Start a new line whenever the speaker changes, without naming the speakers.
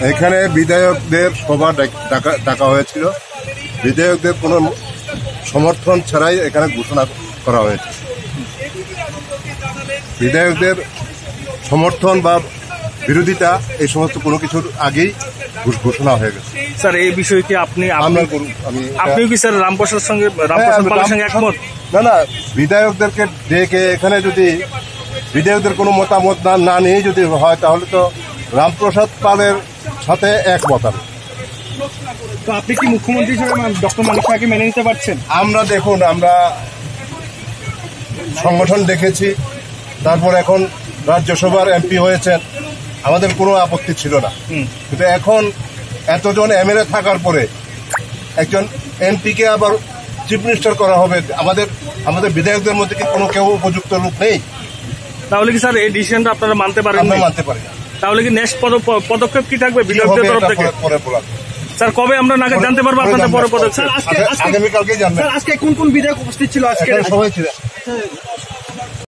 এখানে বিধায়কদের সভা ডাকা হয়েছিল, বিধায়কদের কোনো সমর্থন ছাড়াই এখানে ঘোষণা করা হয়েছে। বিধায়কদের সমর্থন বা বিরোধিতা এই সমস্ত কোনো কিছুর আগেই ঘোষণা হয়ে গেছে।
স্যার এই বিষয়ে কি আপনিও কি স্যার রামপ্রসাদের সঙ্গে একমত?
না, বিধায়কদেরকে ডেকে এখানে যদি বিধায়কদের কোনো মতামত না নিয়ে যদি হয় তাহলে তো রামপ্রসাদ পালের সাথে একমত।
তো আপনি কি মুখ্যমন্ত্রী হিসেবে ডক্টর মানিক সাহাকে মেনে নিতে পারছেন?
আমরা দেখুন, আমরা সংগঠন দেখেছি, তারপর এখন রাজ্যসভার এমপি হয়েছেন, আমাদের কোনো আপত্তি ছিল না। কিন্তু এখন এতজন এমএলএ থাকার পরে একজন এমপিকে আবার চিফ মিনিস্টার করা হবে, আমাদের বিধায়কদের মধ্যে কি কোনো কেউ উপযুক্ত লোক নেই?
তাহলে কি স্যার এই ডিসিশনটা আপনারা মানতে পারেন?
আমরা মানতে পারি না।
তাহলে কি নেক্সট পদক্ষেপ কি থাকবে বিধায়কদের তরফ থেকে? স্যার কবে আমরা জানতে পারবো আপনাদের পরে পদক্ষেপ?
আগামীকালকে জানবেন।
আজকে কোন কোন বিধায়ক উপস্থিত ছিল? আজকে
সবাই ছিল।